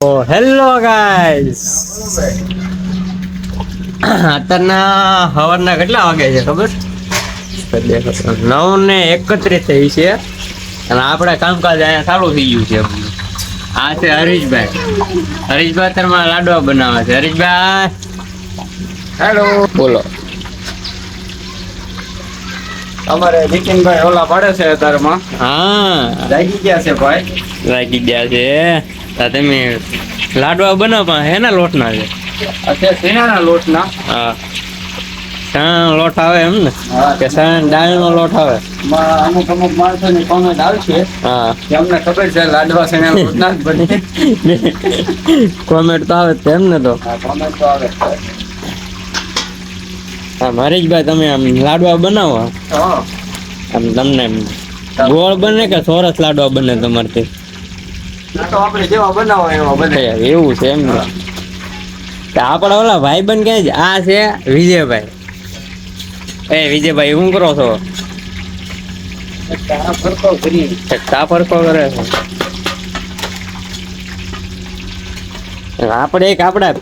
ઓ hello guys, અત્યારના સવારના કેટલા વાગે છે ખબર? 9:31 થઈ છે અને આપણે કામકાજ અહીંયા ચાલુ થઈ ગયું છે. આ છે હરીશભાઈ અત્યારમાં લાડવા બનાવે છે. હરીશભાઈ હેલો, બોલો. અમારે નીતિનભાઈ ઓલા પાડે છે અત્યારમાં. હા, જાગી ગયા છે ભાઈ. લાગી ગયા છે. તમે લાડવા બનાવવા હેના લોટના છે? અત્યારે શેણાના લોટના. હા, શણ લોટ આવે એમ ને? હા. કે શણ દાળનો લોટ આવે? અમુક માણસોની કોમેન્ટ આવશે હા, કે અમને ખબર છે લાડવા શેણાના લોટના જ બને. કોમેન્ટ તો આવે જ એમ ને. તો હા, કોમેન્ટ તો આવે છે. હા, હરીશભાઈ તમે આમ લાડવા બનાવો, હા, આમ તમને ગોળ બને કે ચોરસ લાડવા બને તમારથી? આ તો આપણે જેવા બનાવો એવા બને. એવું છે એમ ને? તો આપડા ઓલા ભાઈબંધ ક્યાં છે? આ છે વિજયભાઈ. વિજયભાઈ શું કરો છો? આ ફરકો કરી. ચા ફરકો કરે છે. આપણે એક આપડા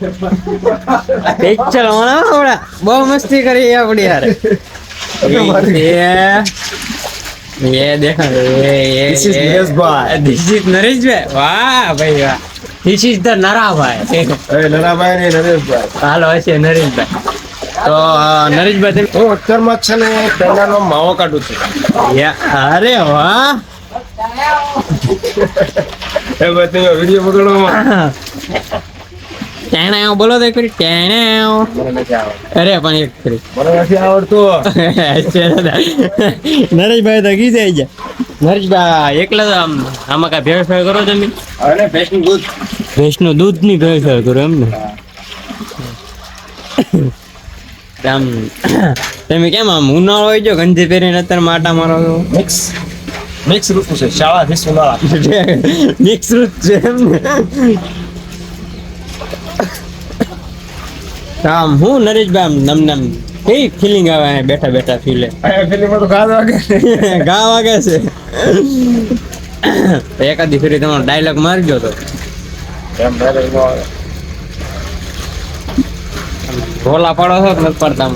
પિક્ચર આપડા બહુ મસ્તી કરી આપડી યાર. ये देखा This is Nareshbhai. this is Nareshbhai. વાહ ભાઈ વાહ. This is the Narabhai. Narabhai ને નરેશભાઈ. હાલો હશે નરેશભાઈ. તો નરેશભાઈ તમે હું અત્યારમાં છે ને ટેંગાનો માવો કાઢું છું. અરે વાહ. એ ભાઈ તમે વિડીયો પકડવામાં. ટેણે બોલો તો કરી ટેણે. મને નથી આવડતું. અરે પણ એક કરી મને નથી આવડતું. નરેશભાઈ તો ગી જાય છે. નરેશભાઈ એકલા તો આમાં કાંઈ ભેળસેળ કરો તમે? અને ભેંસનું દૂધ. ભેંસનું દૂધ ની ભેળસેળ કરો એમ ને? આમ તમે કેમ આમ ઉનાળો હોય જો ગંજી પહેરીને અત્યારે માટા મારો છો? મિક્સ ઋતુ છે. શાળાથી ઉનાળા. મિક્સ ઋતુ છે એમ ને? આમ હું નરેશભાઈ આમ નમ કઈ ફિલિંગ આવે બેઠા બેઠા ફીલે? ફિલ્મમાં તો ગાદ વાગે. ગા વાગે છે. એકાદી ફેરી તમારો ડાયલોગ મારજો તો. એમ ડાયરેક્ટ નો આવે. રોલા પાડો છો કે નથી પાડતા?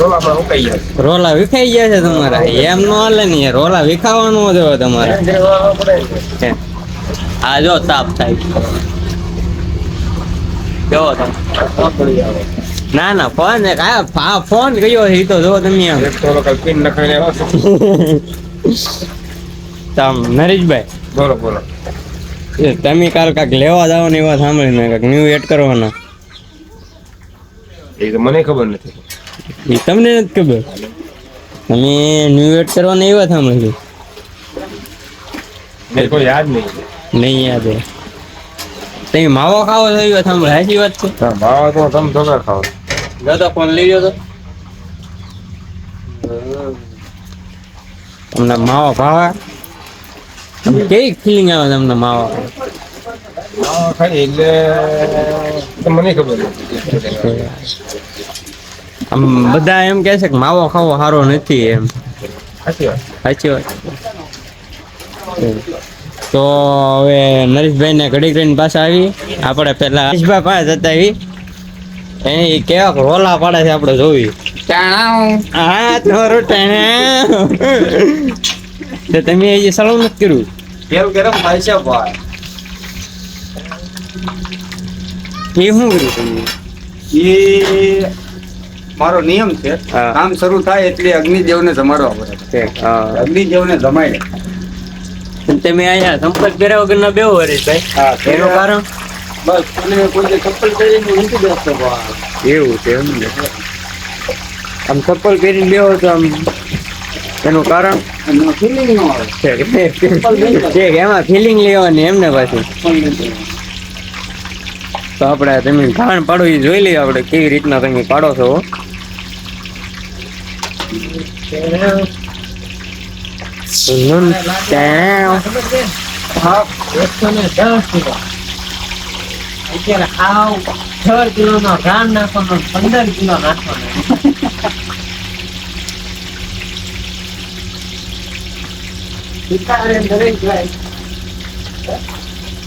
રોલા પણ ઉકાઈ જાય. રોલા વિખાઈ ગયા છે તમારા? એમ નો હાલે ને યાર, રોલા વિખાવાનો જ હોય તમારે. રોલા પડે છે. આ જો તાપ થાય. જોવો તમે. પડી આવે. ના ના ફોન ફોન કયો છે એ તો જો તમે આમ. એક તો લોકો પિન નખાઈને આવે છે. તમ નરેશભાઈ બોલો બોલો. તમે કાલ કાંક લેવા જાવ ને એવા સાંભળીને કાંક ન્યુ એડ કરવાના. એ તો મને ખબર નથી. એ તમને નથી ખબર? તમે ન્યુ એડ કરવાના એવા સાંભળી? મેરે કોઈ યાદ નહીં. નહીં યાદ હે. તમે માવો ખાવો છો એવા સાંભળે? સાચી વાત છે? હા, માવા તો તમે ધોકા ખાઓ. જો તો ફોન લઈ ગયો તો તમને માવો ભાવે? કેવી ફિલિંગ આવે તમને માવો? માવા ખાઈ એટલે તો મને ખબર નથી. આમ બધા એમ કહે છે કે માવો ખાવો સારો નથી એમ. સાચી વાત. સાચી વાત. તો હવે નરેશભાઈ ને ઘડી કરીને પાછા આવી આપણે પેલા હરીશભાઈ પાસે જતા આવી. એને કેવા રોલા પાડે છે આપણે જોવી. હા તમારું તો તમે એ સળું નથી કર્યું? કેવું ગરમ થાય છે ભાઈ. એ શું કર્યું તમે? એ મારો નિયમ છે. હા. કામ શરૂ થાય એટલે અગ્નિદેવને જમાડવા પડે. અગ્નિદેવને જમાડે. તમે અહીંયા સંપર્ક કર્યા વગર ના બેહો હરીશભાઈ. હા, એનું કારણ? બસ તમે કોઈ ચપ્પલ પહેરીને નથી બેસતો ભાઈ. એવું છે એમ ને? આમ ચપ્પલ પહેરીને બેહો તો આમ એનું કારણ એમાં feeling ન આવે. છે કે એમાં ફિલિંગ લેવાની એમ ને પાછી? તો આપણે તમે ખાણ પાડો એ જોઈ લઈએ આપણે કેવી રીતના તમે પાડો છો. હા, 110 કિલો. અત્યારે આવ 6 કિલોનો રાન નાખવાનો 15 કિલો નાખવાનો.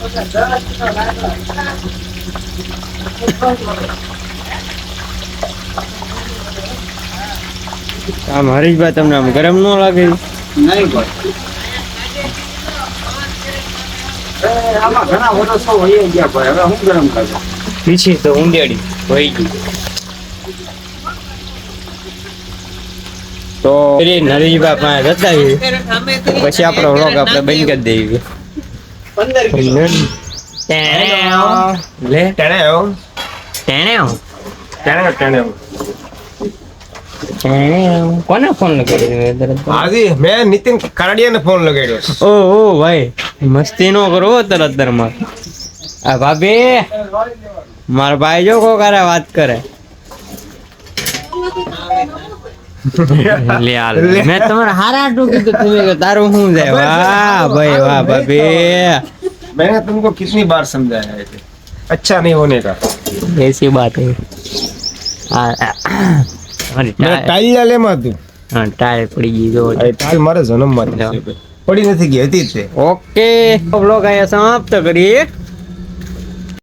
આમ હરીશભાઈ તમને આમ ગરમ ન લાગે? નહીં ભાઈ. આમાં ઘણા વર્ષો વહી ગયા ભાઈ, હવે હું ગરમ કરું? પીછી તો ઊંડેડી વહી ગઈ. તો નરેશભાઈ પાસે જતા આવીએ. પછી આપણો વ્લોગ આપણે બંધ કરી દઈએ. લે કોને ફોન લગાડ્યો? આજે મેં નીતિન કારડિયાને ફોન લગાડ્યો. ઓ ભાઈ મસ્તી નો કરો તરત દરમાં. આ ભાભી મારા ભાઈ જો કોકારે વાત કરે. લે હાલ મેં તમારે હારા ટૂંકી તો તમે કે તારું શું જાય? વાહ ભાઈ વાહ ભાભી. मैंने तुमको कितनी बार समझाया है कि अच्छा नहीं होने का. ऐसी बात है. મેં ટાઈલ લેમાં હતું. હા ટાયર પડી ગઈ જો. આ ટાઈલ મારા જન્મમાં પડી નથી ગઈ હતી જ તે. ઓકે બ્લોગ અહીંયા સમાપ્ત કરીએ.